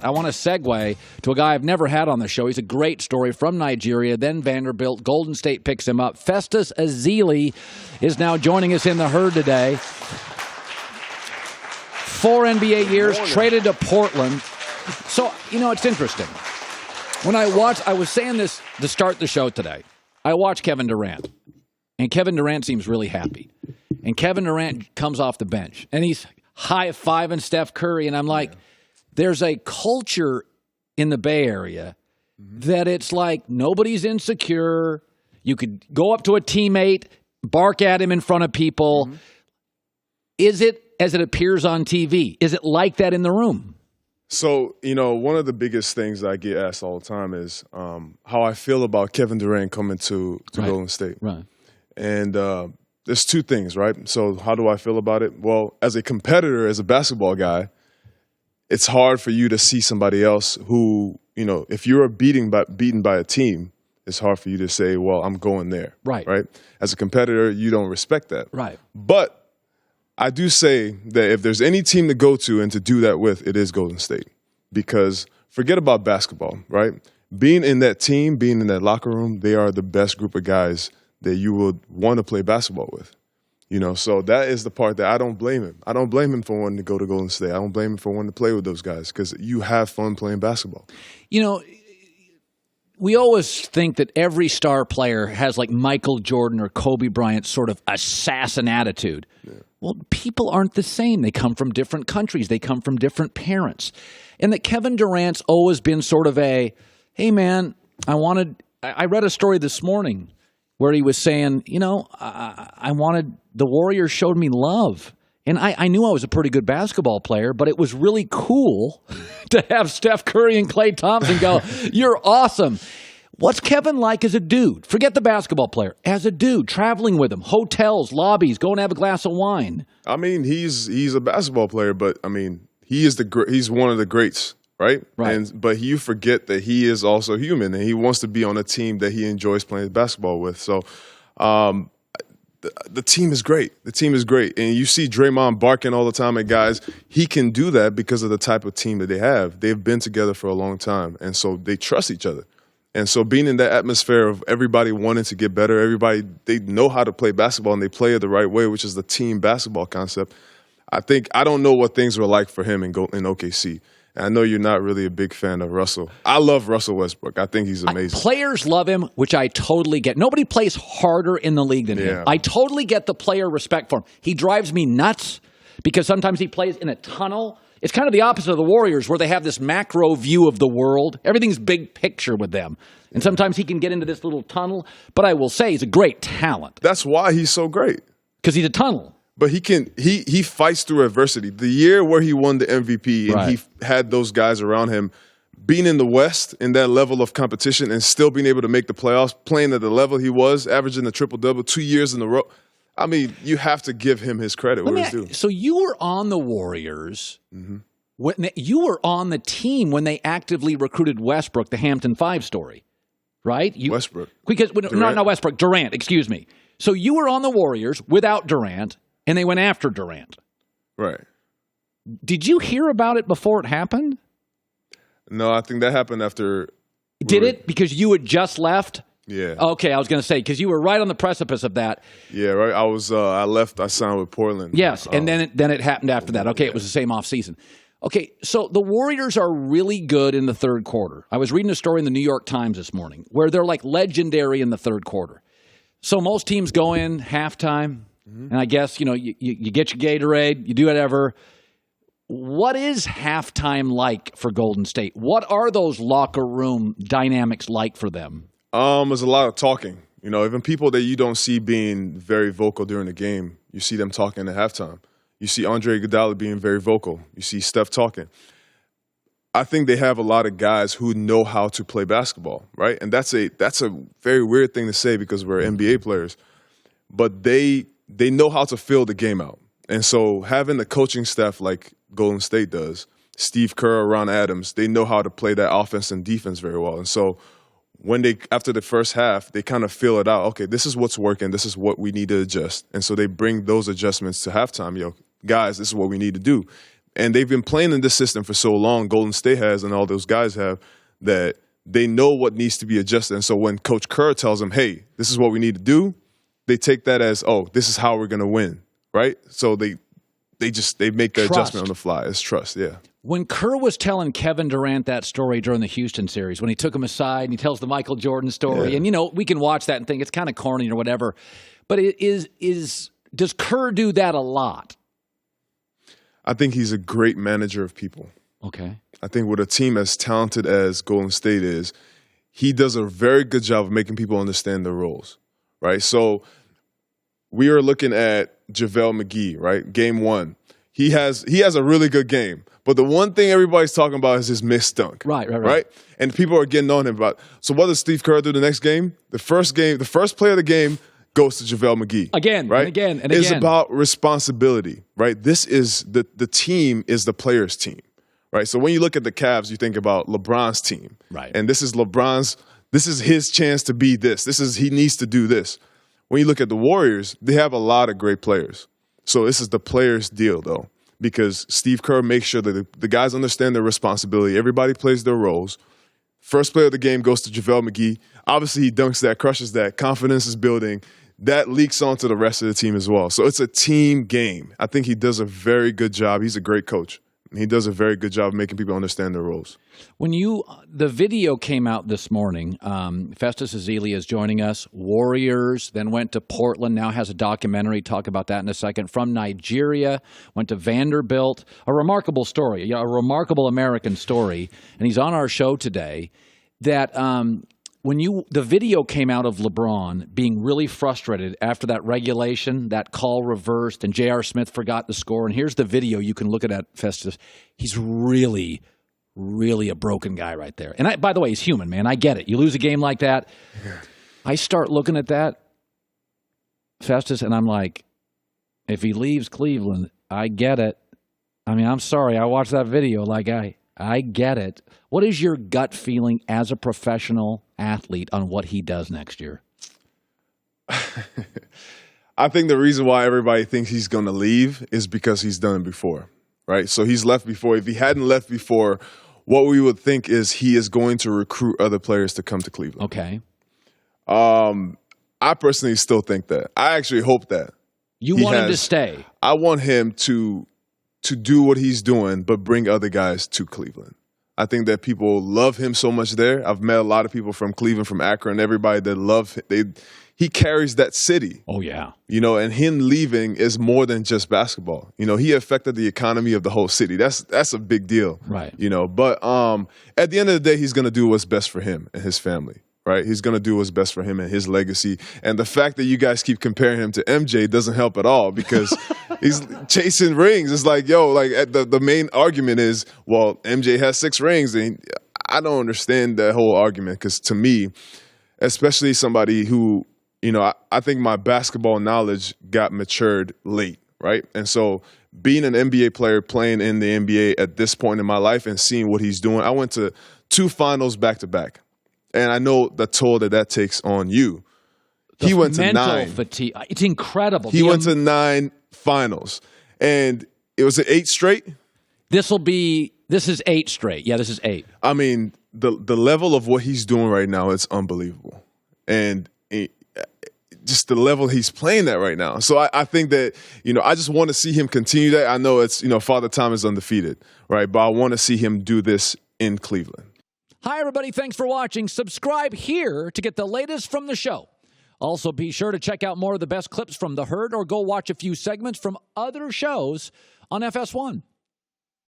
I want to segue to a guy I've never had on the show. He's a great story from Nigeria, then Vanderbilt. Golden State picks him up. Festus Ezeli is now joining us in the herd today. 4 NBA years, traded to Portland. So, it's interesting. When I was saying this to start the show today, I watched Kevin Durant, and Kevin Durant seems really happy. And Kevin Durant comes off the bench, and he's high-fiving Steph Curry, and I'm like, there's a culture in the Bay Area that it's like nobody's insecure. You could go up to a teammate, bark at him in front of people. Is it as it appears on TV? Is it like that in the room? So, one of the biggest things that I get asked all the time is how I feel about Kevin Durant coming to Golden State. Right. And there's two things, right? So how do I feel about it? Well, as a competitor, as a basketball guy, it's hard for you to see somebody else who, if you're beaten by a team, it's hard for you to say, well, I'm going there. Right. Right? As a competitor, you don't respect that. Right. But I do say that if there's any team to go to and to do that with, it is Golden State. Because forget about basketball, right? Being in that team, being in that locker room, they are the best group of guys that you would want to play basketball with. So that is the part that I don't blame him. I don't blame him for wanting to go to Golden State. I don't blame him for wanting to play with those guys because you have fun playing basketball. We always think that every star player has like Michael Jordan or Kobe Bryant sort of assassin attitude. Yeah. Well, people aren't the same. They come from different countries. They come from different parents. And that Kevin Durant's always been sort of hey, man, I read a story this morning where he was saying, I wanted, the Warriors showed me love. And I knew I was a pretty good basketball player, but it was really cool to have Steph Curry and Klay Thompson go, you're awesome. What's Kevin like as a dude? Forget the basketball player. As a dude, traveling with him, hotels, lobbies, going to have a glass of wine. I mean, he's a basketball player, but, he's one of the greats, right? Right. But you forget that he is also human, and he wants to be on a team that he enjoys playing basketball with. So, the team is great. The team is great. And you see Draymond barking all the time at guys. He can do that because of the type of team that they have. They've been together for a long time, and so they trust each other. And so being in that atmosphere of everybody wanting to get better, they know how to play basketball, and they play it the right way, which is the team basketball concept. I don't know what things were like for him in OKC. And I know you're not really a big fan of Russell. I love Russell Westbrook. I think he's amazing. Players love him, which I totally get. Nobody plays harder in the league than him. I totally get the player respect for him. He drives me nuts because sometimes he plays in a tunnel. It's kind of the opposite of the Warriors where they have this macro view of the world. Everything's big picture with them. And sometimes he can get into this little tunnel. But I will say he's a great talent. That's why he's so great. Because he's a tunnel. But he fights through adversity. The year where he won the MVP and he had those guys around him, being in the West in that level of competition and still being able to make the playoffs, playing at the level he was, averaging the triple-double 2 years in a row. I mean, you have to give him his credit where it's due. So you were on the Warriors. When you were on the team when they actively recruited Westbrook, the Hampton 5 story, right? Westbrook. Not Westbrook, Durant, excuse me. So you were on the Warriors without Durant. And they went after Durant. Right. Did you hear about it before it happened? No, I think that happened after. Did it? Because you had just left? Yeah. Okay, I was going to say, because you were right on the precipice of that. Yeah, right. I left, I signed with Portland. Yes, and then it happened after that. Okay, it was the same offseason. Okay, so the Warriors are really good in the third quarter. I was reading a story in the New York Times this morning where they're like legendary in the third quarter. So most teams go in halftime. And I guess, you get your Gatorade, you do whatever. What is halftime like for Golden State? What are those locker room dynamics like for them? There's a lot of talking. Even people that you don't see being very vocal during the game, you see them talking at halftime. You see Andre Iguodala being very vocal. You see Steph talking. I think they have a lot of guys who know how to play basketball, right? And that's a very weird thing to say because we're NBA players. But they know how to fill the game out. And so having the coaching staff like Golden State does, Steve Kerr, Ron Adams, they know how to play that offense and defense very well. And so after the first half, they kind of feel it out. Okay, this is what's working. This is what we need to adjust. And so they bring those adjustments to halftime. Guys, this is what we need to do. And they've been playing in this system for so long, Golden State has and all those guys have, that they know what needs to be adjusted. And so when Coach Kerr tells them, hey, this is what we need to do, they take that as, oh, this is how we're going to win, right? So they make the adjustment on the fly. It's trust, yeah. When Kerr was telling Kevin Durant that story during the Houston series, when he took him aside and he tells the Michael Jordan story, and, we can watch that and think it's kind of corny or whatever, but does Kerr do that a lot? I think he's a great manager of people. Okay. I think with a team as talented as Golden State is, he does a very good job of making people understand their roles, right? So we are looking at JaVale McGee, right? Game 1. He has a really good game. But the one thing everybody's talking about is his missed dunk. Right? And people are getting on him about. So what does Steve Kerr do the next game? The first play of the game goes to JaVale McGee. Again, right? and again, and again. It's about responsibility, right? This is the team is the players' team, right? So when you look at the Cavs, you think about LeBron's team. Right. And this is his chance to be this. He needs to do this. When you look at the Warriors, they have a lot of great players. So this is the players' deal, though, because Steve Kerr makes sure that the guys understand their responsibility. Everybody plays their roles. First play of the game goes to JaVale McGee. Obviously, he dunks that, crushes that. Confidence is building. That leaks onto the rest of the team as well. So it's a team game. I think he does a very good job. He's a great coach. He does a very good job of making people understand their roles. When the video came out this morning, Festus Ezeli is joining us. Warriors, then went to Portland, now has a documentary. Talk about that in a second. From Nigeria, went to Vanderbilt. A remarkable story, a remarkable American story. And he's on our show today. That the video came out of LeBron being really frustrated after that regulation, that call reversed, and J.R. Smith forgot the score. And here's the video. You can look at that, Festus. He's really, really a broken guy right there. And by the way, he's human, man. I get it. You lose a game like that. Yeah. I start looking at that, Festus, and I'm like, if he leaves Cleveland, I get it. I mean, I'm sorry. I watched that video like I get it. What is your gut feeling as a professional athlete on what he does next year? I think the reason why everybody thinks he's going to leave is because he's done it before, right? So he's left before. If he hadn't left before, what we would think is he is going to recruit other players to come to Cleveland. Okay. I personally still think that. I actually hope that. You want him to stay? I want him to do what he's doing, but bring other guys to Cleveland. I think that people love him so much there. I've met a lot of people from Cleveland, from Akron, everybody that love him. He carries that city. Oh, yeah. And him leaving is more than just basketball. He affected the economy of the whole city. That's a big deal. Right. But at the end of the day, he's going to do what's best for him and his family. Right, he's going to do what's best for him and his legacy. And the fact that you guys keep comparing him to MJ doesn't help at all because he's chasing rings. It's like, the main argument is, well, MJ has 6 rings. And I don't understand that whole argument because to me, especially somebody who, I think my basketball knowledge got matured late, right? And so being an NBA player, playing in the NBA at this point in my life and seeing what he's doing, I went to 2 finals back-to-back. And I know the toll that takes on you. He went to 9. Mental fatigue. It's incredible. He went to 9 finals. And it was 8 straight? This is 8 straight. Yeah, this is 8. I mean, the level of what he's doing right now is unbelievable. And just the level he's playing at right now. So I think that, I just want to see him continue that. I know it's, Father Time is undefeated, right? But I want to see him do this in Cleveland. Hi, everybody. Thanks for watching. Subscribe here to get the latest from the show. Also, be sure to check out more of the best clips from The Herd or go watch a few segments from other shows on FS1.